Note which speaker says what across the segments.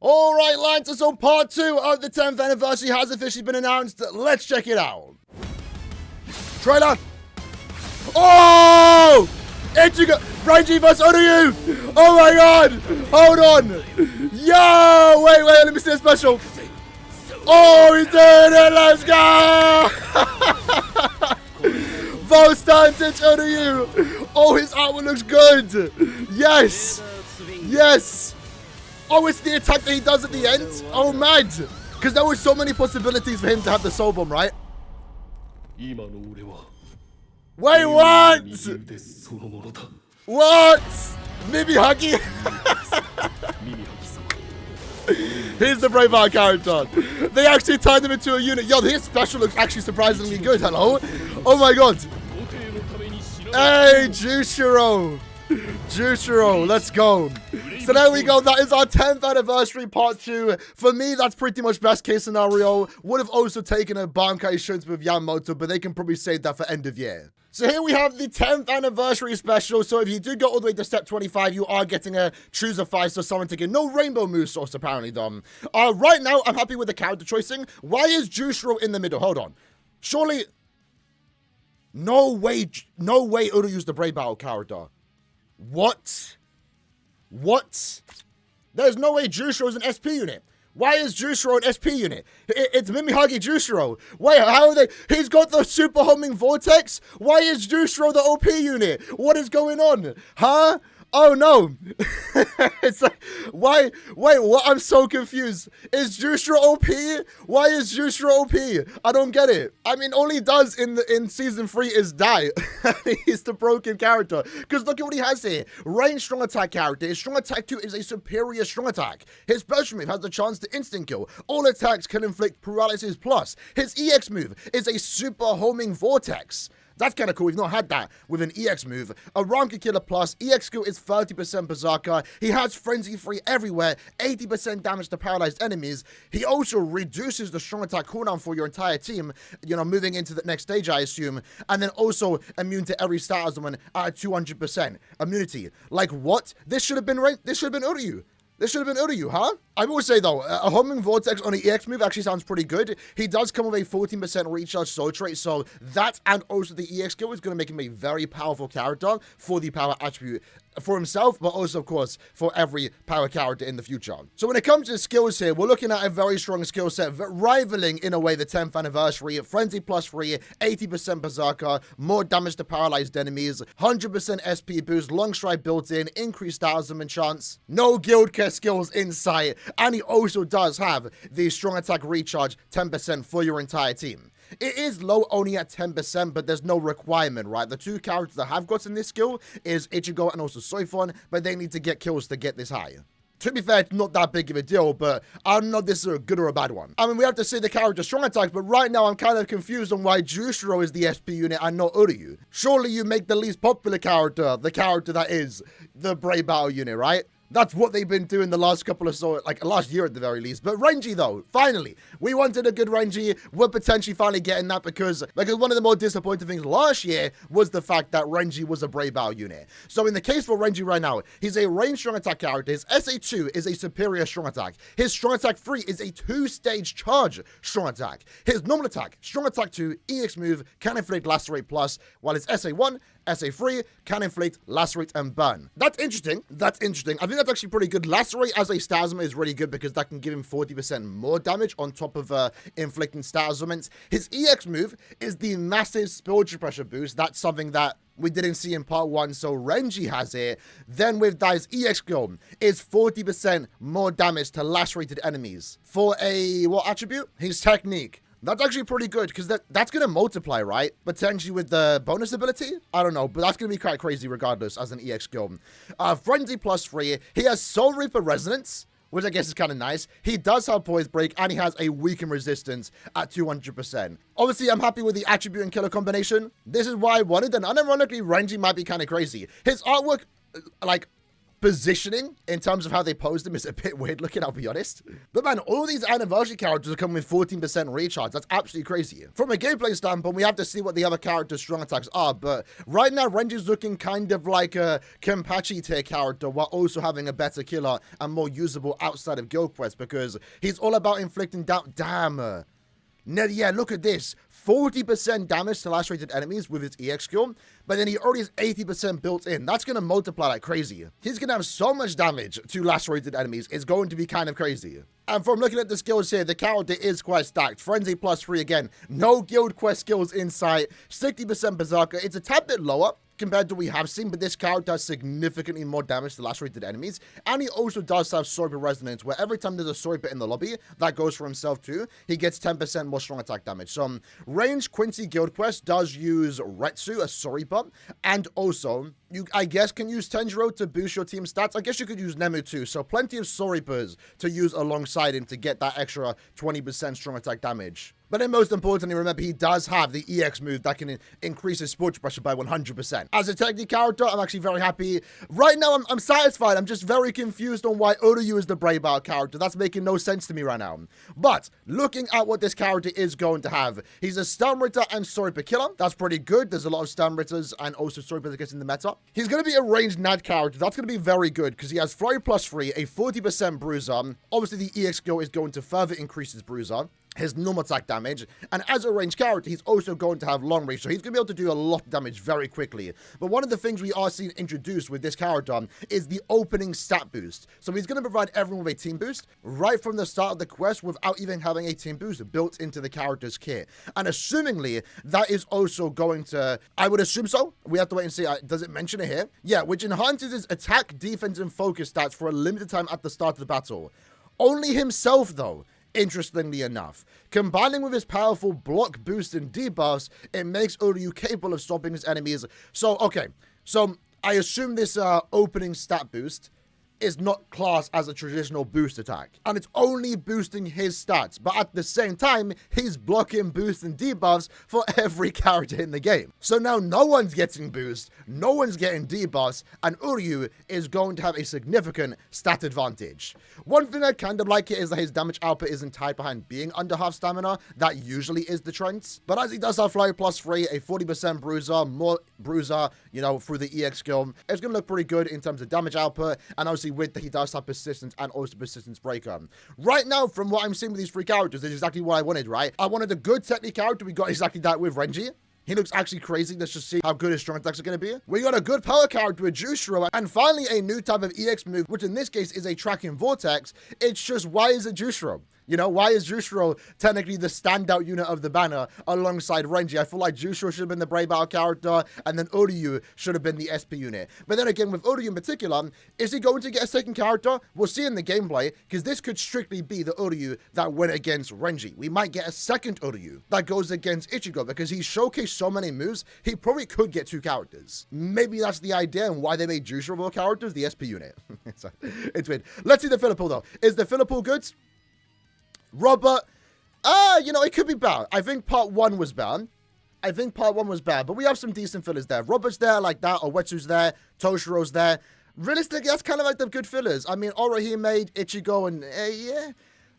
Speaker 1: All right, Lancer, so part 2 of the 10th anniversary has officially been announced. Let's check it out. Trailer. Oh! RENJI vs URYU! Oh my god! Hold on! Yo! Wait, let me see the special. Oh, he's doing it! Let's go! Vote Vantage URYU! Oh, his artwork looks good! Yes! Yes! Oh, it's the attack that he does at the end? Oh, mad! Because there were so many possibilities for him to have the soul bomb, right? Wait, what? What? Mimi Huggy? Here's the Braveheart character. They actually turned him into a unit. Yo, his special looks actually surprisingly good. Hello? Oh my god. Hey, Jushiro. Jushiro, let's go. So there we go. That is our 10th anniversary part 2. For me, that's pretty much best case scenario. Would have also taken a Bankai Shunts with Yamamoto, but they can probably save that for end of year. So here we have the 10th anniversary special. So if you do go all the way to step 25, you are getting a choose a 5-star summon ticket. No rainbow move source, apparently, Dom. Right now, I'm happy with the character choicing. Why is Jushiro in the middle? Hold on. Surely... No way URYU's the Brave Battle character. What? What? There's no way Jushiro is an SP unit. Why is Jushiro an SP unit? It's Mimihagi Jushiro. Wait, how are they? He's got the super homing vortex? Why is Jushiro the OP unit? What is going on? Huh? Oh no. It's like, why? Wait, what? I'm so confused. Is Jushiro OP? Why is Jushiro OP? I don't get it. I mean, all he does in season 3 is die. He's the broken character. Because look at what he has here. Range strong attack character. His strong attack 2 is a superior strong attack. His special move has the chance to instant kill. All attacks can inflict paralysis plus. His EX move is a super homing vortex. That's kind of cool. We've not had that with an EX move. A Ranka Killer Plus. EX skill is 30% Berserker. He has Frenzy Free everywhere. 80% damage to paralyzed enemies. He also reduces the strong attack cooldown for your entire team. You know, moving into the next stage, I assume. And then also immune to every stat summon at 200% immunity. Like what? This should have been URYU. This should have been URYU, huh? I will say, though, a homing vortex on an EX move actually sounds pretty good. He does come with a 14% recharge soul trait, so that and also the EX skill is going to make him a very powerful character for the power attribute for himself, but also, of course, for every power character in the future. So when it comes to skills here, we're looking at a very strong skill set, rivaling, in a way, the 10th anniversary. Frenzy plus 3, 80% Berserker, more damage to paralyzed enemies, 100% SP boost, long stride built in, increased stat chance, no guild care skills in sight, and he also does have the strong attack recharge 10% for your entire team. It is low only at 10%, but there's no requirement, right? The 2 characters that have gotten this skill is Ichigo and also Soifon, but they need to get kills to get this high. To be fair, it's not that big of a deal, but I don't know if this is a good or a bad one. I mean, we have to see the character strong attacks, but right now I'm kind of confused on why Jushiro is the SP unit and not URYU. Surely you make the least popular character, the character that is the Brave Battle unit, right? That's what they've been doing the last couple of, last year at the very least. But RENJI, though, finally, we wanted a good RENJI. We're potentially finally getting that because one of the more disappointing things last year was the fact that RENJI was a Brave Battle unit. So in the case for RENJI right now, he's a range strong attack character. His SA2 is a superior strong attack. His strong attack 3 is a 2-stage charge strong attack. His normal attack, strong attack 2, EX move, can inflict lacerate plus, while his SA1, SA3 can inflict, lacerate, and burn. That's interesting. That's interesting. I think that's actually pretty good. Lacerate as a stasma is really good because that can give him 40% more damage on top of inflicting stasments. His EX move is the massive spiritual pressure boost. That's something that we didn't see in part 1, so RENJI has it. Then with Dai's EX skill is 40% more damage to lacerated enemies. For a, what attribute? His technique. That's actually pretty good because that's going to multiply, right? Potentially with the bonus ability? I don't know, but that's going to be quite crazy regardless as an EX skill. Frenzy plus 3. He has Soul Reaper Resonance, which I guess is kind of nice. He does have Poise Break, and he has a weakened resistance at 200%. Obviously, I'm happy with the attribute and killer combination. This is why I wanted, and unironically, RENJI might be kind of crazy. His artwork, positioning in terms of how they posed him is a bit weird looking, I'll be honest. But man, all these anniversary characters are coming with 14% recharge. That's absolutely crazy. From a gameplay standpoint, we have to see what the other characters' strong attacks are. But right now, RENJI's looking kind of like a Kenpachi tier character while also having a better killer and more usable outside of guild quests because he's all about inflicting down. Damn. Yeah, look at this. 40% damage to lacerated enemies with his EX skill, but then he already has 80% built in. That's going to multiply like crazy. He's going to have so much damage to lacerated enemies. It's going to be kind of crazy. And from looking at the skills here, the character is quite stacked. Frenzy +3 again. No guild quest skills in sight. 60% Berserker. It's a tad bit lower compared to what we have seen, but this character has significantly more damage to lacerated enemies, and he also does have Sworper Resonance, where every time there's a Sworper in the lobby, that goes for himself too, he gets 10% more strong attack damage. So, Range Quincy Guild Quest does use Retsu, a Sworper, and also, you, I guess, can use Tenjiro to boost your team stats. I guess you could use Nemu too, so plenty of Sworpers to use alongside him to get that extra 20% strong attack damage. But then most importantly, remember, he does have the EX move that can increase his sports pressure by 100%. As a technique character, I'm actually very happy. Right now, I'm satisfied. I'm just very confused on why URYU is the Brave-Out character. That's making no sense to me right now. But looking at what this character is going to have, he's a Stun Ritter and Sworper killer. That's pretty good. There's a lot of Stun Ritters and also Sworper that gets in the meta. He's going to be a ranged Nad character. That's going to be very good because he has Flurry +3, a 40% bruiser. Obviously, the EX skill is going to further increase his bruiser, his normal attack damage, and as a ranged character, he's also going to have long range, so he's going to be able to do a lot of damage very quickly. But one of the things we are seeing introduced with this character is the opening stat boost. So he's going to provide everyone with a team boost right from the start of the quest without even having a team boost built into the character's kit. And assumingly, that is also going to, I would assume so. We have to wait and see. Does it mention it here? Yeah, which enhances his attack, defense, and focus stats for a limited time at the start of the battle. Only himself, though. Interestingly enough, combining with his powerful block boost and debuffs, it makes URYU capable of stopping his enemies. So, okay, so I assume this opening stat boost is not classed as a traditional boost attack, and it's only boosting his stats, but at the same time, he's blocking boosts and debuffs for every character in the game. So now no one's getting boost, no one's getting debuffs, and URYU is going to have a significant stat advantage. One thing I kind of like it is that his damage output isn't tied behind being under half stamina. That usually is the trend, but as he does have Flurry +3, a 40% bruiser, more bruiser, you know, through the EX skill, it's going to look pretty good in terms of damage output, and obviously with that he does have persistence and also persistence breaker. Right now, from what I'm seeing with these three characters, this is exactly what I wanted, right? I wanted a good technique character. We got exactly that with RENJI. He looks actually crazy. Let's just see how good his strong attacks are going to be. We got a good power character with JUSHIRO, and finally a new type of EX move, which in this case is a tracking vortex. It's just, why is it JUSHIRO? You know, why is JUSHIRO technically the standout unit of the banner alongside RENJI? I feel like JUSHIRO should have been the Brave-Out character, and then URYU should have been the SP unit. But then again, with URYU in particular, is he going to get a second character? We'll see in the gameplay, because this could strictly be the URYU that went against RENJI. We might get a second URYU that goes against Ichigo, because he's showcased so many moves, he probably could get two characters. Maybe that's the idea and why they made JUSHIRO more characters, the SP unit. It's weird. Let's see the filler pool, though. Is the filler pool good? Robert, you know, it could be bad. I think part 1 was bad. But we have some decent fillers there. Robert's there like that, Owetsu's there, Toshiro's there. Realistically, that's kind of like the good fillers. I mean, Orihime, Ichigo, and yeah,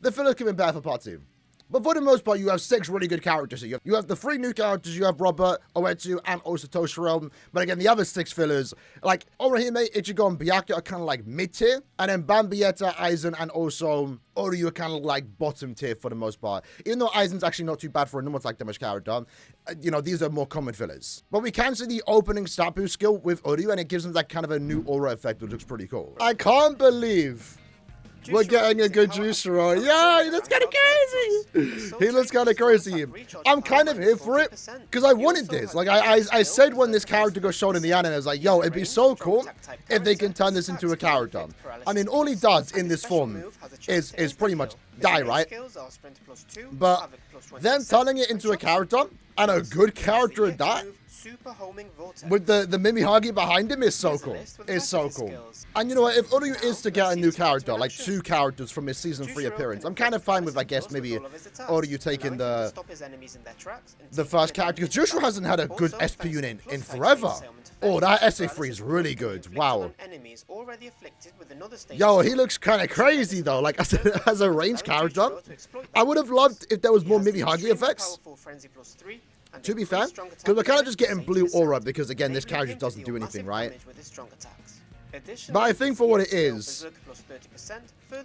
Speaker 1: the fillers could be bad for part 2. But for the most part, you have 6 really good characters here. You have the 3 new characters. You have Robert, Oetsu, and also Toshiro. But again, the other 6 fillers, like Orihime, Ichigo, and Byakuya are kind of like mid-tier. And then Bambietta, Aizen, and also URYU are kind of like bottom tier for the most part. Even though Aizen's actually not too bad for a normal attack damage character, you know, these are more common fillers. But we can see the opening stat boost skill with URYU, and it gives him that kind of a new aura effect, which looks pretty cool. I can't believe we're getting a good JUSHIRO. Yeah, he looks kind of crazy. He looks kind of crazy. I'm kind of here for it because I wanted this. Like I said when this character got shown in the anime, I was like, yo, it'd be so cool if they can turn this into a character. I mean, all he does in this form is pretty much die, right? But then turning it into a character, and a good character at that,
Speaker 2: Super homing vortex.
Speaker 1: with the Mimihagi behind him is so cool. It's so cool. And you know what? If URYU is to get a new character, like 2 characters from his Season 3 appearance, I'm kind of fine with, I guess, maybe URYU taking the first character. Because Jushiro hasn't had a good SP unit in forever. Oh, that SA3 is really good. Wow. Yo, he looks kind of crazy, though. Like, as a range character. I would have loved if there was more Mimihagi effects. To be fair, because we're kind of just getting blue aura because, again, this character doesn't do anything, right? But I think for what it is,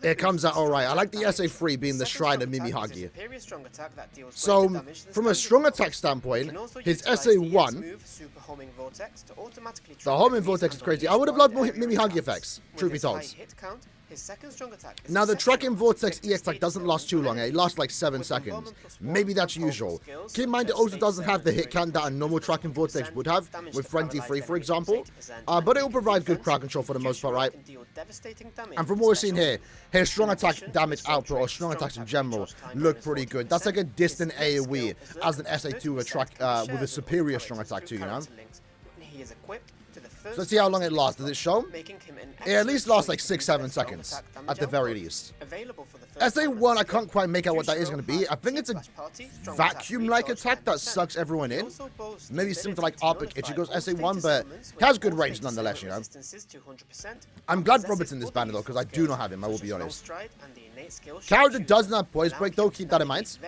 Speaker 1: it comes out alright. I like the SA3 being the Shrine of Mimihagi. So, from a strong attack standpoint, his SA1, the homing vortex is crazy. I would have loved more Mimihagi effects, truth be told. Now, the tracking vortex EX attack doesn't last too long. It lasts like 7 seconds. Maybe that's usual. Keep in mind, it also doesn't have the hit count that a normal tracking vortex would have, with Frenzy 3, for example. But it will provide good crowd control for the most part, right? And from what we're seeing here, his strong attack damage output, or strong attacks in general, look pretty good. That's like a distant AoE as an SA2 with a superior strong attack too, you know? So let's see how long it lasts. Does it show? It at least lasts like 6-7 seconds, at the very least. SA1, I can't quite make out what that is going to be. I think it's a vacuum-like attack that sucks everyone in. Maybe something like Arpic Ichigo's SA1, but he has good range nonetheless, you know. I'm glad Robert's in this banner, though, because I do not have him, I will be honest. Character doesn't have poise break, though, keep that in mind.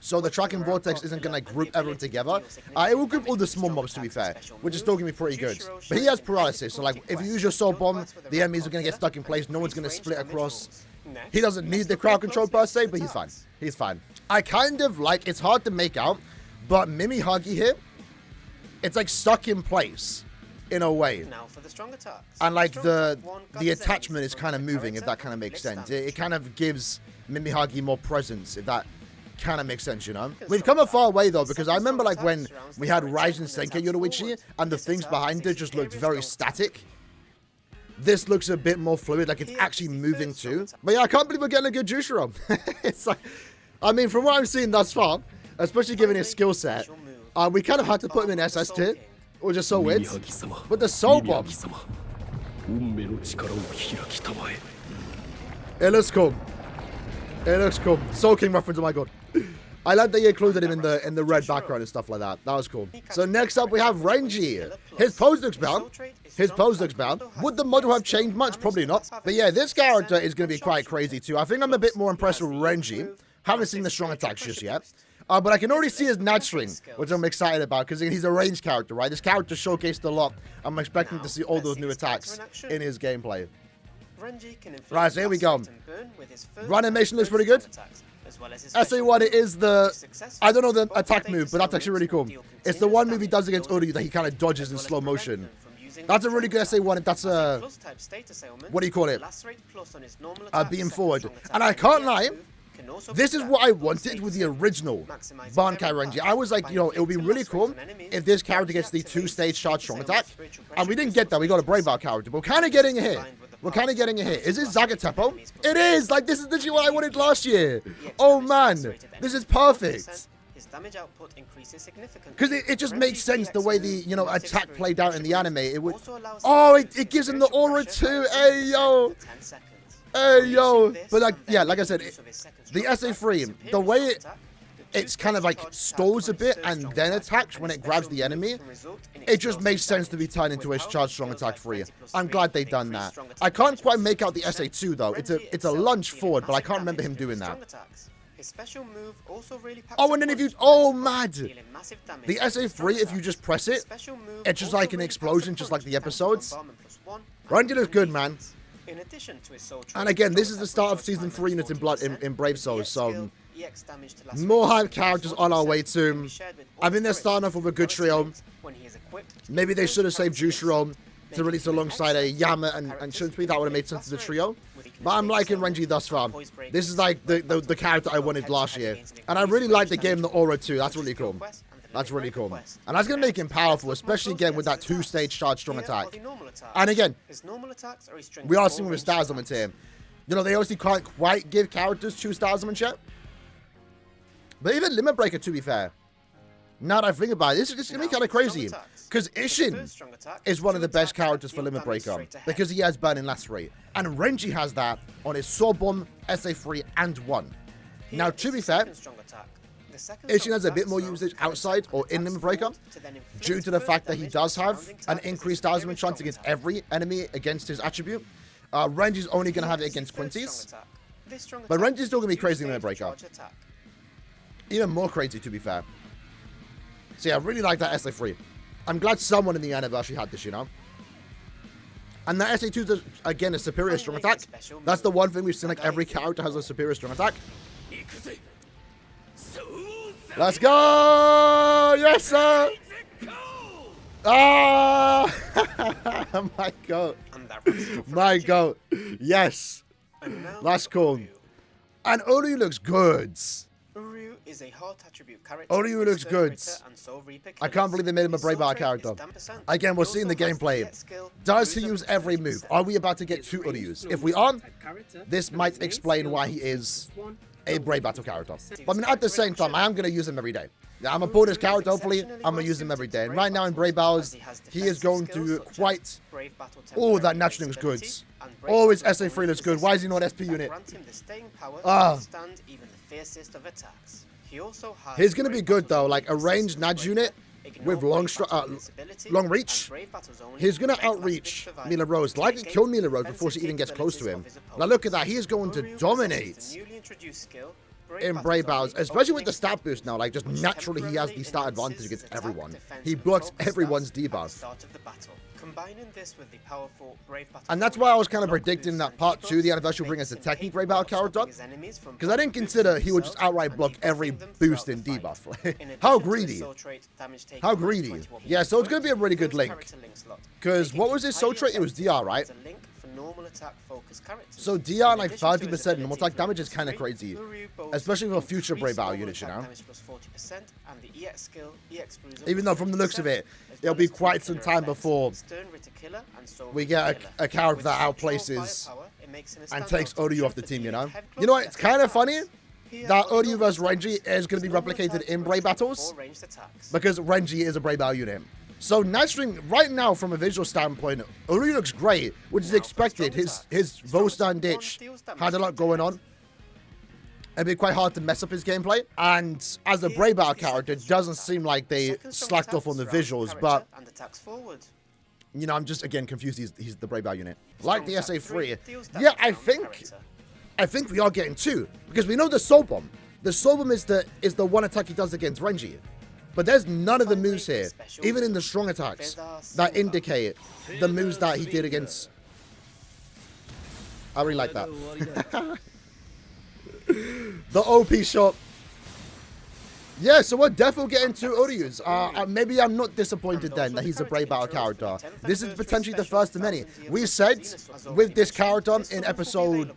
Speaker 1: So the tracking vortex isn't going to group everyone together. It will group all the small mobs, to be fair, which is still going to be pretty good. But he has paralysis, so like if you use your soul bomb, the enemies are going to get stuck in place. No one's going to split across. He doesn't need the crowd control per se, but he's fine. He's fine. I kind of like, it's hard to make out, but Mimihagi here, it's like stuck in place in a way. And like the attachment is kind of moving, if that kind of makes sense. It kind of gives Mimihagi more presence, if that kind of makes sense, you know? We've come a far way, though, because I remember, like, when we had Ryzen Senkai Yoruichi, and the things behind it just looked very static. This looks a bit more fluid, like it's actually moving too. But yeah, I can't believe we're getting a good Jushiro. It's like, I mean, from what I'm seeing thus far, especially given his skill set, we kind of had to put him in SS tier, which is so weird. But the Soul Bomb, it looks cool. It looks cool. Soul King reference, oh my god. I like that you included him in the red background and stuff like that. That was cool. So next up we have RENJI. His pose looks bad. His pose looks bad. Would the model have changed much? Probably not. But yeah, this character is going to be quite crazy too. I think I'm a bit more impressed with RENJI. Haven't seen the strong attacks just yet. But I can already see his nat string, which I'm excited about because he's a ranged character, right? This character showcased a lot. I'm expecting to see all those new attacks in his gameplay. Right, so here we go. Run animation looks pretty good. SA1, it is the, I don't know the attack move, but that's actually really cool. It's the one move he does against URYU that he kind of dodges in slow motion. That's a really good SA1. That's a, what do you call it? Beam forward. And I can't lie, this is what I wanted with the original Bankai RENJI. I was like, you know, it would be really cool if this character gets the 2-stage charge strong attack. And we didn't get that. We got a Braveheart character, but we're kind of getting it here. We're kind of getting it here. Is it Zagatepo? It is! Like, this is literally what I wanted last year. Oh, man. This is perfect. Because it just makes sense the way the, you know, attack played out in the anime. It would... Oh, it gives him the aura too. Hey, yo. Hey, yo. But, like, yeah, like I said, the SA3, the way it's kind of like stalls a bit and then attacks when it grabs the enemy, it just makes sense to be turned into a charge strong attack 3. I'm glad they've done that. I can't quite make out the SA2 though. It's a lunge forward, but I can't remember him doing that. Oh, and then if you, oh mad, the SA3, if you just press it, it's just like an explosion, just like the episodes. RENJI looks good, man. And again, this is the start of Season 3 units in Blood in Brave Souls, so more hype characters on our way to. I think they're starting off with a good trio. Maybe they should have saved Jushiro to release alongside a Yama and Shunsui. That would have made sense to the trio. But I'm liking RENJI thus far. This is like the character I wanted last year. And I really like the game, the aura too. That's really cool. That's really cool. And that's going to make him powerful, especially again with that 2-stage charge strong attack. And again, we are seeing with star summons here. You know, they obviously can't quite give characters 2 star summons yet. But even Limit Breaker, to be fair, Now that I think about it, this is going to be kind of crazy. Because Ishin is one of the best characters for Limit Breaker. Because he has burn in last 3. And Renji has that on his Sword Bomb, SA3, and 1. Now, to be fair, Ishin has a bit more usage outside or in Limit Breaker due to the fact that he does have an increased Talisman chance against every enemy against his attribute. Renji's only going to have it against Quincy's. But Renji's still going to be crazy in Limit Breaker. Even more crazy, to be fair. So yeah, I really like that SA3. I'm glad someone in the anniversary had this, you know. And that SA2 is, again, a superior strong attack. That's the one thing we've seen, like, every character has a superior strong attack. Let's go! Yes, sir! Ah! My goat. My goat. Yes. That's cool. And URYU looks good.
Speaker 2: URYU is a hot attribute character.
Speaker 1: URYU looks good. I can't believe they made him a Brave Bar character. Again, we'll see in the gameplay. Does he use every move? Are we about to get 2 URYUs? If we are, this might explain why he is a Brave Battle character. But I mean, at the same time, I am going to use him every day. I'm going to pull this character, hopefully. I'm going to use him every day. And right now in Brave Battles, he is going to quite... Oh, that naturally looks good. Oh, his SA3 looks good. Why is he not SP unit? He's going to be good, though. Like, a ranged Nudge unit with long reach. He's going to outreach Mila Rose. Likely kill Mila Rose before she even gets close to him. Now, look at that. He is going to dominate in Brave Battles, especially with the stat boost now. Like, just naturally, he has the stat advantage against everyone. He blocks everyone's debuff. And that's why I was kind of predicting that part 2, the anniversary, will bring us a technique Brave Battle character. Because I didn't consider he would just outright block every boost in debuff. How greedy. How greedy. Yeah, so it's going to be a really good link. Because what was his soul trait? It was DR, right? So DR like 30% normal attack damage is kind of crazy, especially for future Brave Battle units, you know. Even though from the looks of it, it'll be quite some time before we get a character that outplaces and takes URYU off the team, you know. You know what? It's kind of funny that URYU vs RENJI is going to be replicated in Brave Battles because RENJI is a Brave Battle unit. So naturally, right now, from a visual standpoint, URYU looks great, which is expected. His Volstan ditch had a lot going on. It'd be quite hard to mess up his gameplay. And as a Brave Battle character, it doesn't seem like they slacked off on the visuals. But, you know, I'm just, again, confused. He's the Brave Battle unit. Like the SA3. Yeah, I think we are getting 2. Because we know the Soul Bomb. The Soul Bomb is the one attack he does against RENJI. But there's none of the moves here, even in the strong attacks, that indicate the moves that he did against... I really like that. The OP shot. Yeah, so we're definitely getting 2 URYUs. Maybe I'm not disappointed then that he's a Brave Battle character. This is potentially the first of many. We said with this character in episode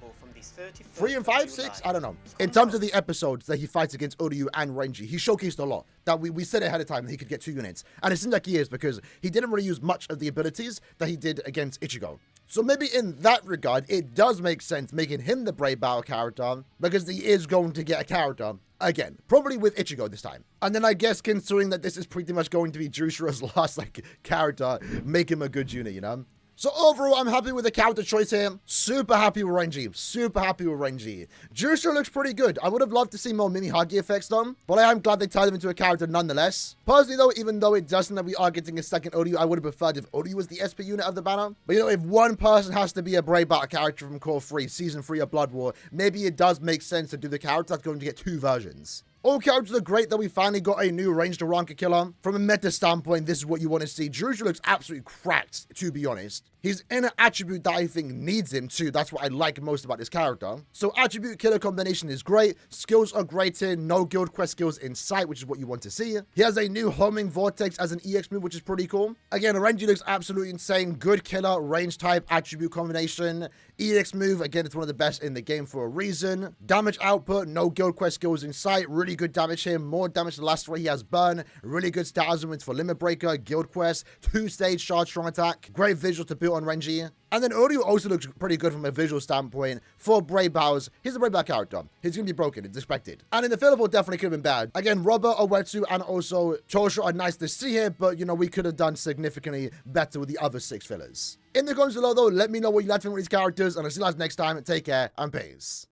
Speaker 1: 3 and 5, 6, I don't know. In terms of the episodes that he fights against URYU and RENJI, he showcased a lot. That we said ahead of time that he could get 2 units. And it seems like he is because he didn't really use much of the abilities that he did against Ichigo. So maybe in that regard, it does make sense making him the Brave Battle character because he is going to get a character again, probably with Ichigo this time. And then I guess considering that this is pretty much going to be Jushiro's last character, make him a good unit, you know? So overall, I'm happy with the character choice here. Super happy with RENJI. Super happy with RENJI. Jushiro looks pretty good. I would have loved to see more mini Hagi effects done, but I am glad they tied him into a character nonetheless. Personally though, even though it doesn't that we are getting a second URYU, I would have preferred if URYU was the SP unit of the banner. But you know, if one person has to be a Brave Battle character from Core 3, Season 3 of Blood War, maybe it does make sense to do the character that's going to get 2 versions. All characters are great that we finally got a new ranged Aranka killer. From a meta standpoint, this is what you want to see. Juju looks absolutely cracked, to be honest. He's in an attribute that I think needs him too. That's what I like most about this character. So attribute killer combination is great. Skills are great here. No guild quest skills in sight, which is what you want to see. He has a new homing vortex as an EX move, which is pretty cool. Again, RENJI looks absolutely insane. Good killer, range type, attribute combination. EX move, again, it's one of the best in the game for a reason. Damage output, no guild quest skills in sight. Really good damage here. More damage than the last 3. He has burn. Really good stat augments for limit breaker, guild quest, 2-stage charge strong attack. Great visual to build built on Renji. And then URYU also looks pretty good from a visual standpoint. For Brave Bows, he's a Brave Bow character. He's going to be broken. It's expected. And in the filler port, definitely could have been bad. Again, Robert, Owetsu, and also Choshu are nice to see here, but, you know, we could have done significantly better with the other 6 fillers. In the comments below, though, let me know what you like from these characters, and I'll see you guys next time. Take care, and peace.